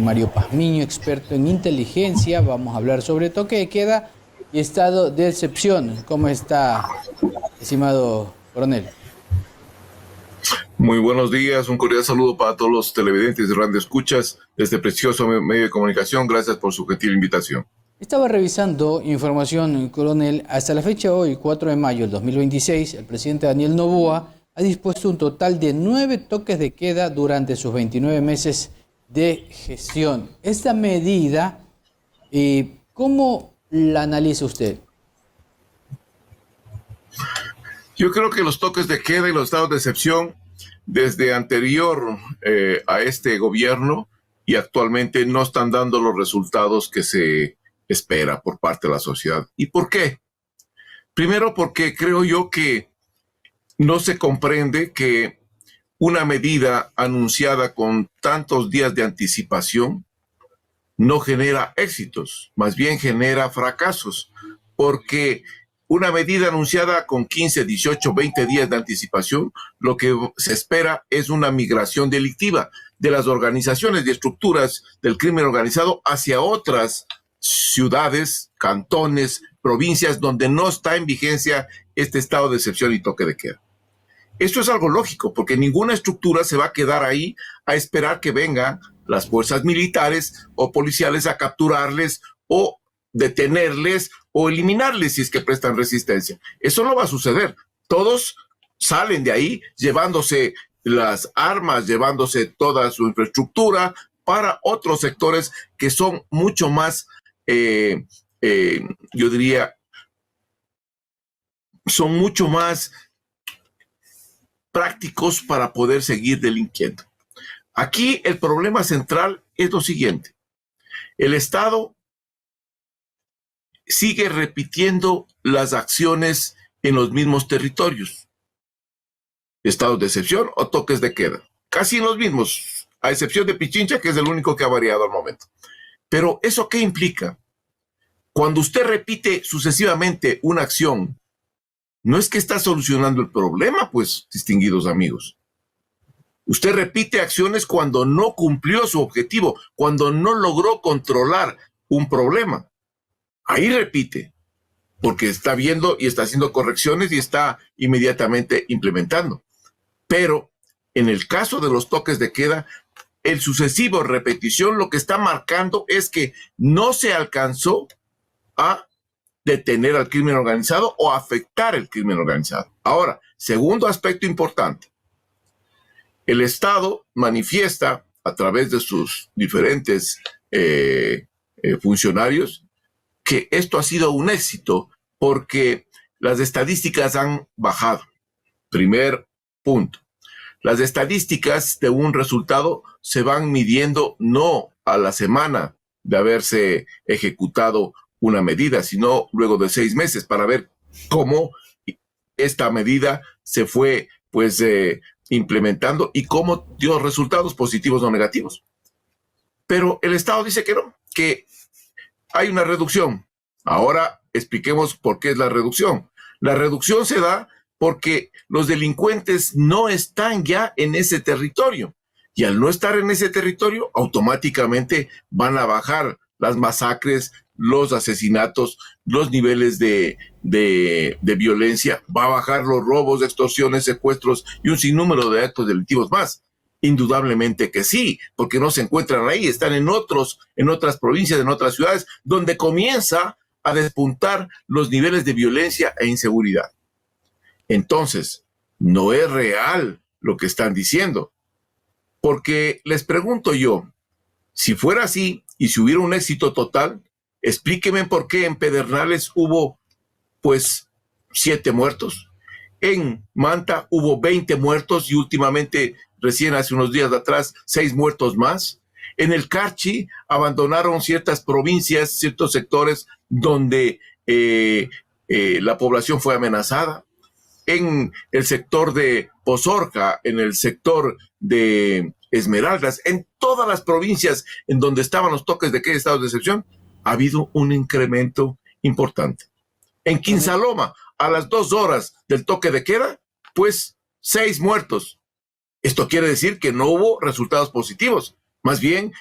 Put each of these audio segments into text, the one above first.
Mario Pazmiño, experto en inteligencia. Vamos a hablar sobre toque de queda y estado de excepción. ¿Cómo está, estimado coronel? Muy buenos días, un cordial saludo para todos los televidentes y radioescuchas de este precioso medio de comunicación. Gracias por su gentil invitación. Estaba revisando información, coronel. Hasta la fecha hoy, 4 de mayo del 2026, el presidente Daniel Noboa ha dispuesto un total de 9 toques de queda durante sus 29 meses de gestión. Esta medida, ¿cómo la analiza usted? Yo creo que los toques de queda y los estados de excepción, desde anterior a este gobierno y actualmente, no están dando los resultados que se espera por parte de la sociedad. ¿Y por qué? Primero, porque creo yo que no se comprende que una medida anunciada con tantos días de anticipación no genera éxitos, más bien genera fracasos, porque una medida anunciada con 15, 18, 20 días de anticipación, lo que se espera es una migración delictiva de las organizaciones y estructuras del crimen organizado hacia otras ciudades, cantones, provincias donde no está en vigencia este estado de excepción y toque de queda. Esto es algo lógico, porque ninguna estructura se va a quedar ahí a esperar que vengan las fuerzas militares o policiales a capturarles o detenerles o eliminarles si es que prestan resistencia. Eso no va a suceder. Todos salen de ahí llevándose las armas, llevándose toda su infraestructura para otros sectores que son mucho más, yo diría, son mucho más prácticos para poder seguir delinquiendo. Aquí el problema central es lo siguiente. El Estado sigue repitiendo las acciones en los mismos territorios. Estados de excepción o toques de queda. Casi en los mismos, a excepción de Pichincha, que es el único que ha variado al momento. Pero ¿eso qué implica? Cuando usted repite sucesivamente una acción, no es que está solucionando el problema, pues, distinguidos amigos. Usted repite acciones cuando no cumplió su objetivo, cuando no logró controlar un problema. Ahí repite, porque está viendo y está haciendo correcciones y está inmediatamente implementando. Pero en el caso de los toques de queda, el sucesivo repetición lo que está marcando es que no se alcanzó a detener al crimen organizado o afectar el crimen organizado. Ahora, segundo aspecto importante. El Estado manifiesta a través de sus diferentes funcionarios que esto ha sido un éxito porque las estadísticas han bajado. Primer punto. Las estadísticas de un resultado se van midiendo no a la semana de haberse ejecutado una medida, sino luego de 6 meses para ver cómo esta medida se fue implementando y cómo dio resultados positivos o negativos. Pero el Estado dice que no, que hay una reducción. Ahora expliquemos por qué es la reducción. La reducción se da porque los delincuentes no están ya en ese territorio. Y al no estar en ese territorio, automáticamente van a bajar las masacres, los asesinatos, los niveles de violencia, va a bajar los robos, extorsiones, secuestros y un sinnúmero de actos delictivos más. Indudablemente que sí, porque no se encuentran ahí, están en otras provincias, en otras ciudades, donde comienza a despuntar los niveles de violencia e inseguridad. Entonces, no es real lo que están diciendo, porque les pregunto yo, si fuera así y si hubiera un éxito total, explíqueme por qué en Pedernales hubo 7 muertos, en Manta hubo 20 muertos y últimamente, recién hace unos días atrás, 6 muertos más. En el Carchi abandonaron ciertas provincias, ciertos sectores donde la población fue amenazada. En el sector de Pozorca, en el sector de Esmeraldas, en todas las provincias en donde estaban los toques de queda, estados de excepción, ha habido un incremento importante. En Quinsaloma, a las 2 horas del toque de queda, 6 muertos. Esto quiere decir que no hubo resultados positivos. Más bien,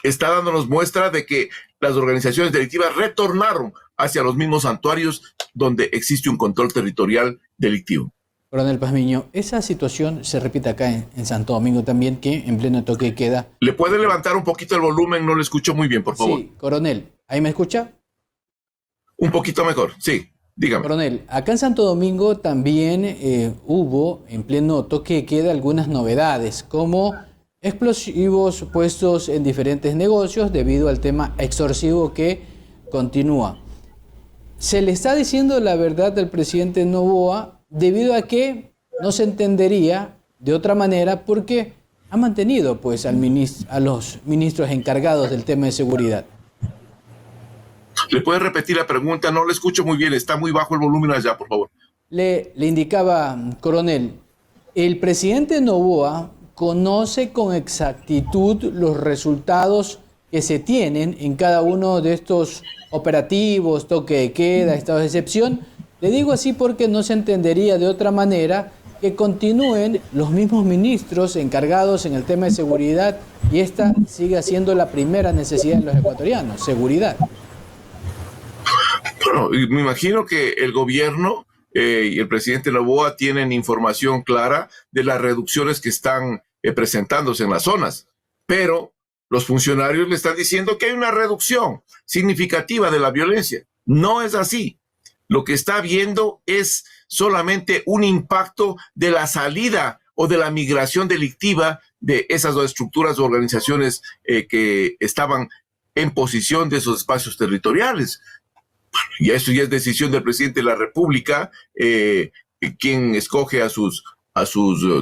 está dándonos muestra de que las organizaciones delictivas retornaron hacia los mismos santuarios donde existe un control territorial delictivo. Coronel Pazmiño, esa situación se repite acá en Santo Domingo también, que en pleno toque de queda. ¿Le puede levantar un poquito el volumen? No le escucho muy bien, por favor. Sí, coronel, ¿ahí me escucha? Un poquito mejor, sí, dígame. Coronel, acá en Santo Domingo también hubo en pleno toque de queda algunas novedades, como explosivos puestos en diferentes negocios debido al tema extorsivo que continúa. Se le está diciendo la verdad del presidente Noboa debido a que no se entendería de otra manera porque ha mantenido pues a los ministros encargados del tema de seguridad. ¿Le puede repetir la pregunta? No le escucho muy bien, está muy bajo el volumen allá, por favor. Le indicaba, coronel, el presidente Noboa conoce con exactitud los resultados que se tienen en cada uno de estos operativos, toque de queda, estados de excepción. Le digo así porque no se entendería de otra manera que continúen los mismos ministros encargados en el tema de seguridad y esta siga siendo la primera necesidad de los ecuatorianos, seguridad. Bueno, me imagino que el gobierno y el presidente Noboa tienen información clara de las reducciones que están presentándose en las zonas, pero los funcionarios le están diciendo que hay una reducción significativa de la violencia. No es así. Lo que está viendo es solamente un impacto de la salida o de la migración delictiva de esas dos estructuras o organizaciones que estaban en posición de esos espacios territoriales. Y eso ya es decisión del presidente de la República, quien escoge a sus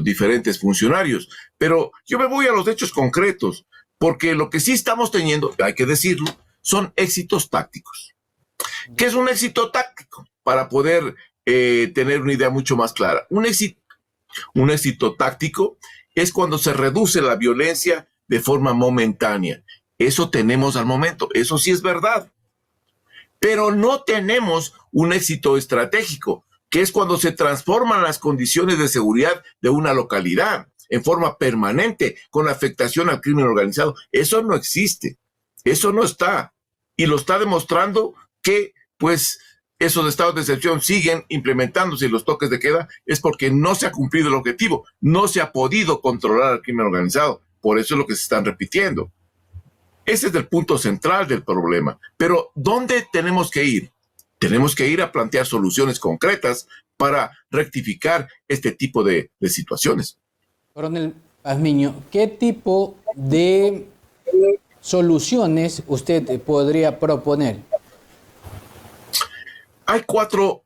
diferentes funcionarios. Pero yo me voy a los hechos concretos, porque lo que sí estamos teniendo, hay que decirlo, son éxitos tácticos. ¿Qué es un éxito táctico? Para poder tener una idea mucho más clara. Un éxito táctico es cuando se reduce la violencia de forma momentánea. Eso tenemos al momento, eso sí es verdad. Pero no tenemos un éxito estratégico, que es cuando se transforman las condiciones de seguridad de una localidad en forma permanente, con afectación al crimen organizado. Eso no existe, eso no está. Y lo está demostrando que, pues, esos estados de excepción siguen implementándose y los toques de queda es porque no se ha cumplido el objetivo, no se ha podido controlar al crimen organizado. Por eso es lo que se están repitiendo. Ese es el punto central del problema. Pero ¿dónde tenemos que ir? Tenemos que ir a plantear soluciones concretas para rectificar este tipo de situaciones. Coronel Pazmiño, ¿qué tipo de soluciones usted podría proponer? Hay 4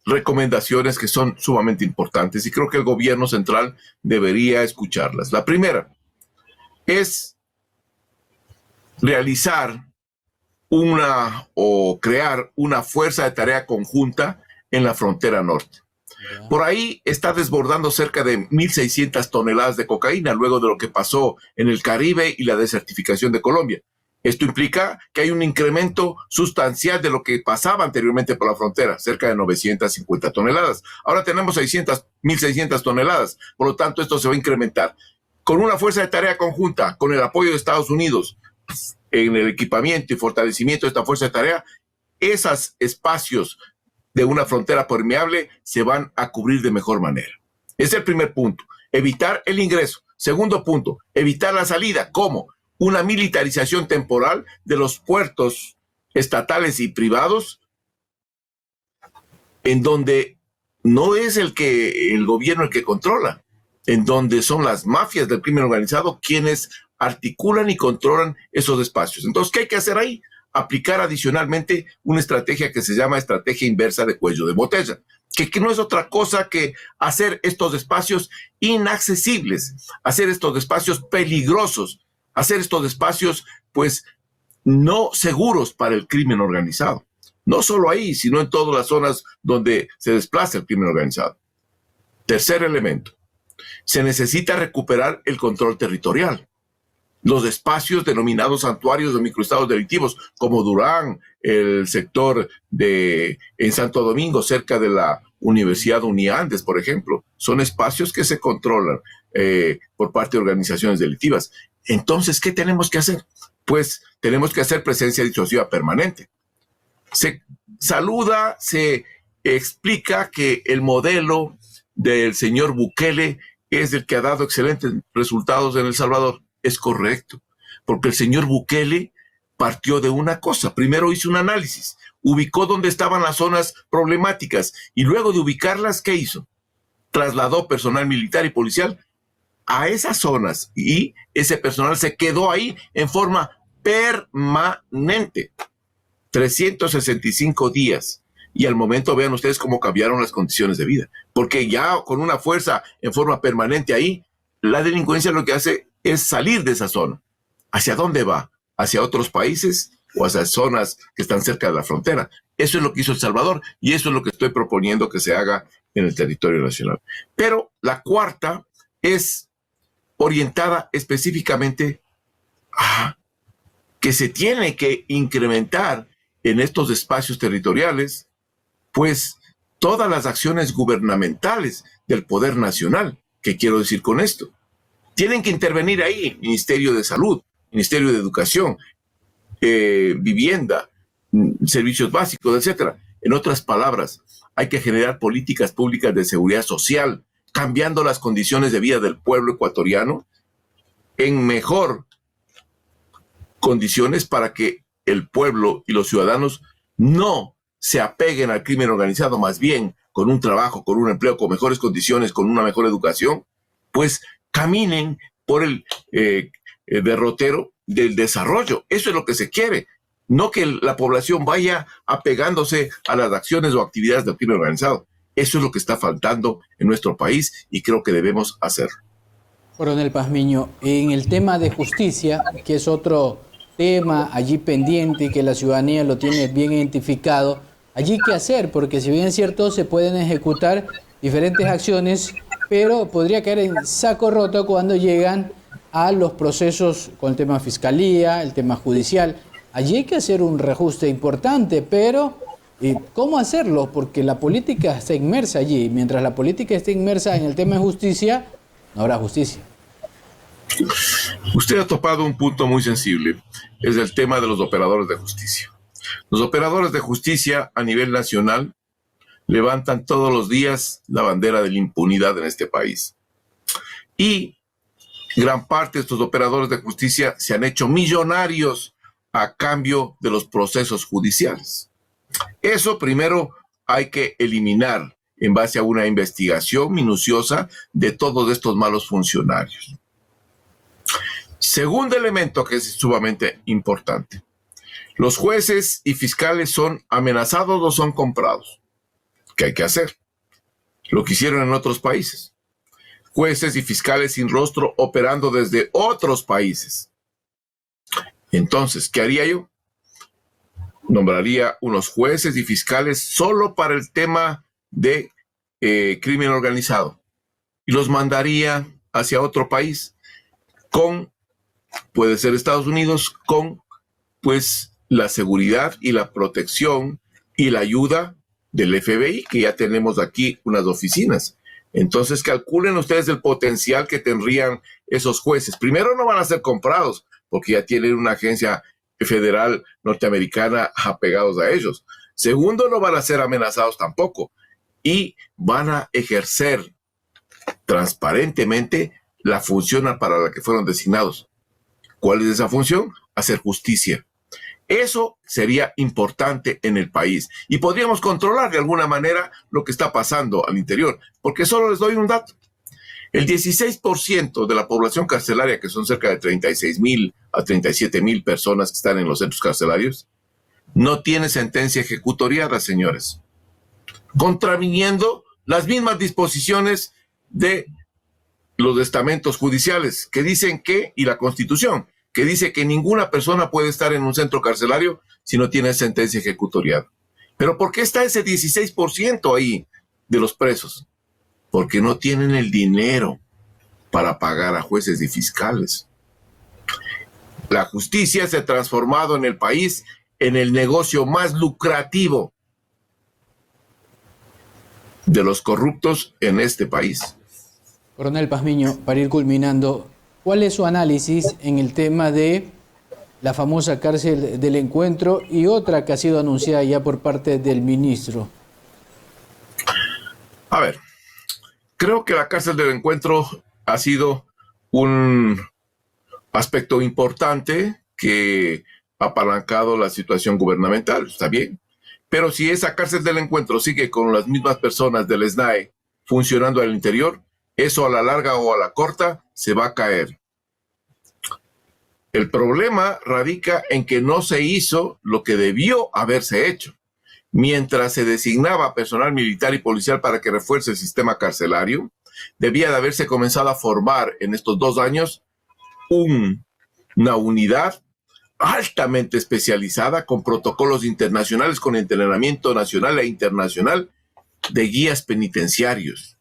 recomendaciones que son sumamente importantes y creo que el gobierno central debería escucharlas. La primera es realizar crear una fuerza de tarea conjunta en la frontera norte. Por ahí está desbordando cerca de 1.600 toneladas de cocaína luego de lo que pasó en el Caribe y la desertificación de Colombia. Esto implica que hay un incremento sustancial de lo que pasaba anteriormente por la frontera, cerca de 950 toneladas. Ahora tenemos 1.600 toneladas, por lo tanto esto se va a incrementar. Con una fuerza de tarea conjunta, con el apoyo de Estados Unidos en el equipamiento y fortalecimiento de esta fuerza de tarea, esos espacios de una frontera permeable se van a cubrir de mejor manera. Ese es el primer punto, evitar el ingreso. Segundo punto, evitar la salida. ¿Cómo? Una militarización temporal de los puertos estatales y privados, en donde no es el gobierno el que controla, en donde son las mafias del crimen organizado quienes articulan y controlan esos espacios. Entonces, ¿qué hay que hacer ahí? Aplicar adicionalmente una estrategia que se llama estrategia inversa de cuello de botella, que no es otra cosa que hacer estos espacios inaccesibles, hacer estos espacios peligrosos, hacer estos espacios, pues, no seguros para el crimen organizado. No solo ahí, sino en todas las zonas donde se desplaza el crimen organizado. Tercer elemento, se necesita recuperar el control territorial. Los espacios denominados santuarios de microestados delictivos, como Durán, el sector en Santo Domingo, cerca de la Universidad Uniandes, por ejemplo, son espacios que se controlan por parte de organizaciones delictivas. Entonces, ¿qué tenemos que hacer? Pues tenemos que hacer presencia disuasiva permanente. Se saluda, se explica que el modelo del señor Bukele es el que ha dado excelentes resultados en El Salvador. Es correcto, porque el señor Bukele partió de una cosa. Primero hizo un análisis, ubicó dónde estaban las zonas problemáticas y luego de ubicarlas, ¿qué hizo? Trasladó personal militar y policial a esas zonas y ese personal se quedó ahí en forma permanente. 365 días. Y al momento vean ustedes cómo cambiaron las condiciones de vida. Porque ya con una fuerza en forma permanente ahí, la delincuencia lo que hace es salir de esa zona. ¿Hacia dónde va? ¿Hacia otros países o hacia zonas que están cerca de la frontera? Eso es lo que hizo El Salvador y eso es lo que estoy proponiendo que se haga en el territorio nacional. Pero la cuarta es orientada específicamente a que se tiene que incrementar en estos espacios territoriales, pues todas las acciones gubernamentales del poder nacional. ¿Qué quiero decir con esto? Tienen que intervenir ahí Ministerio de Salud, Ministerio de Educación, vivienda, servicios básicos, etcétera. En otras palabras, hay que generar políticas públicas de seguridad social, cambiando las condiciones de vida del pueblo ecuatoriano en mejor condiciones para que el pueblo y los ciudadanos no se apeguen al crimen organizado, más bien con un trabajo, con un empleo, con mejores condiciones, con una mejor educación, pues caminen por el derrotero del desarrollo. Eso es lo que se quiere, no que la población vaya apegándose a las acciones o actividades del crimen organizado. Eso es lo que está faltando en nuestro país y creo que debemos hacerlo. Coronel Pazmiño, en el tema de justicia, que es otro tema allí pendiente, que la ciudadanía lo tiene bien identificado, allí qué hacer, porque si bien es cierto, se pueden ejecutar diferentes acciones, pero podría caer en saco roto cuando llegan a los procesos con el tema fiscalía, el tema judicial. Allí hay que hacer un reajuste importante, pero ¿cómo hacerlo? Porque la política está inmersa allí. Mientras la política esté inmersa en el tema de justicia, no habrá justicia. Usted ha topado un punto muy sensible, es el tema de los operadores de justicia. Los operadores de justicia a nivel nacional levantan todos los días la bandera de la impunidad en este país. Y gran parte de estos operadores de justicia se han hecho millonarios a cambio de los procesos judiciales. Eso primero hay que eliminar en base a una investigación minuciosa de todos estos malos funcionarios. Segundo elemento que es sumamente importante. Los jueces y fiscales son amenazados o son comprados. ¿Qué hay que hacer? Lo que hicieron en otros países. Jueces y fiscales sin rostro operando desde otros países. Entonces, ¿qué haría yo? Nombraría unos jueces y fiscales solo para el tema de crimen organizado y los mandaría hacia otro país con, puede ser Estados Unidos, con pues la seguridad y la protección y la ayuda del FBI, que ya tenemos aquí unas oficinas. Entonces calculen ustedes el potencial que tendrían esos jueces. Primero, no van a ser comprados porque ya tienen una agencia federal norteamericana apegados a ellos. Segundo, no van a ser amenazados tampoco y van a ejercer transparentemente la función para la que fueron designados. ¿Cuál es esa función? Hacer justicia. Eso sería importante en el país y podríamos controlar de alguna manera lo que está pasando al interior, porque solo les doy un dato. El 16% de la población carcelaria, que son cerca de 36,000 a 37,000 personas que están en los centros carcelarios, no tiene sentencia ejecutoriada, señores, contraviniendo las mismas disposiciones de los estamentos judiciales que dicen que, y la Constitución, que dice que ninguna persona puede estar en un centro carcelario si no tiene sentencia ejecutoriada. Pero ¿por qué está ese 16% ahí de los presos? Porque no tienen el dinero para pagar a jueces y fiscales. La justicia se ha transformado en el país en el negocio más lucrativo de los corruptos en este país. Coronel Pazmiño, para ir culminando, ¿Cuál es su análisis en el tema de la famosa cárcel del Encuentro y otra que ha sido anunciada ya por parte del ministro? A ver, creo que la cárcel del Encuentro ha sido un aspecto importante que ha apalancado la situación gubernamental, está bien. Pero si esa cárcel del Encuentro sigue con las mismas personas del SNAE funcionando al interior, eso a la larga o a la corta se va a caer. El problema radica en que no se hizo lo que debió haberse hecho. Mientras se designaba personal militar y policial para que refuerce el sistema carcelario, debía de haberse comenzado a formar en estos 2 años una unidad altamente especializada con protocolos internacionales, con entrenamiento nacional e internacional de guías penitenciarios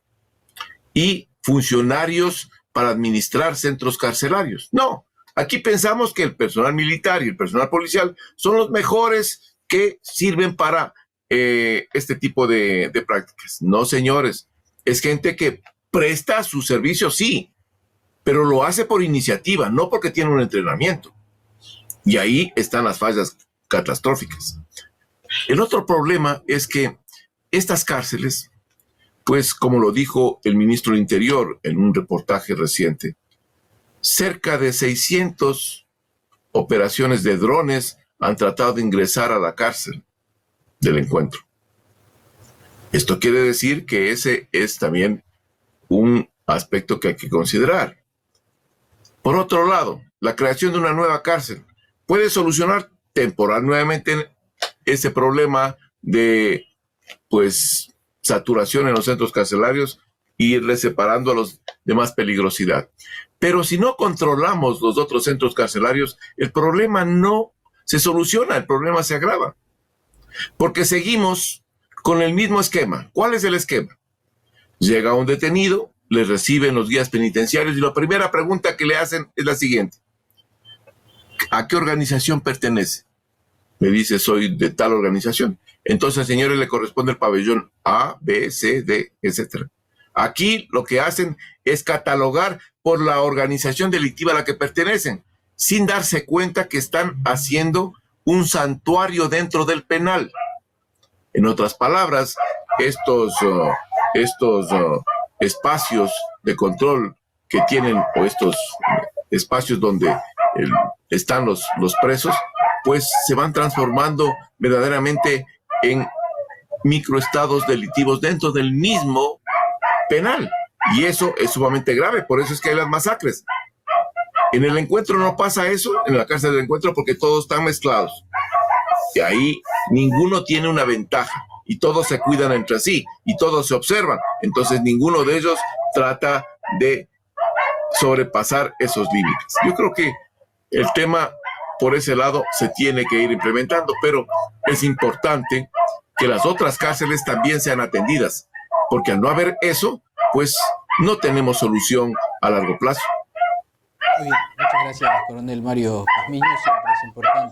y funcionarios para administrar centros carcelarios. No, aquí pensamos que el personal militar y el personal policial son los mejores que sirven para este tipo de prácticas. No, señores, es gente que presta su servicio, sí, pero lo hace por iniciativa, no porque tiene un entrenamiento. Y ahí están las fallas catastróficas. El otro problema es que estas cárceles, pues como lo dijo el ministro del Interior en un reportaje reciente, cerca de 600 operaciones de drones han tratado de ingresar a la cárcel del Encuentro. Esto quiere decir que ese es también un aspecto que hay que considerar. Por otro lado, la creación de una nueva cárcel puede solucionar temporalmente ese problema de, pues, saturación en los centros carcelarios y irle separando a los de más peligrosidad. Pero si no controlamos los otros centros carcelarios, el problema no se soluciona, el problema se agrava. Porque seguimos con el mismo esquema. ¿Cuál es el esquema? Llega un detenido, le reciben los guías penitenciarios y la primera pregunta que le hacen es la siguiente: ¿a qué organización pertenece? Me dice, soy de tal organización. Entonces, señores, le corresponde el pabellón A, B, C, D, etc. Aquí lo que hacen es catalogar por la organización delictiva a la que pertenecen, sin darse cuenta que están haciendo un santuario dentro del penal. En otras palabras, estos espacios de control que tienen, o estos espacios donde están los presos, pues se van transformando verdaderamente en microestados delictivos dentro del mismo penal. Y eso es sumamente grave, por eso es que hay las masacres. En el Encuentro no pasa eso, en la cárcel del Encuentro, porque todos están mezclados. Y ahí ninguno tiene una ventaja, y todos se cuidan entre sí, y todos se observan. Entonces ninguno de ellos trata de sobrepasar esos límites. Yo creo que el tema por ese lado se tiene que ir implementando, pero es importante que las otras cárceles también sean atendidas, porque al no haber eso, pues no tenemos solución a largo plazo. Muy bien, muchas gracias, coronel Mario Pazmiño, siempre es importante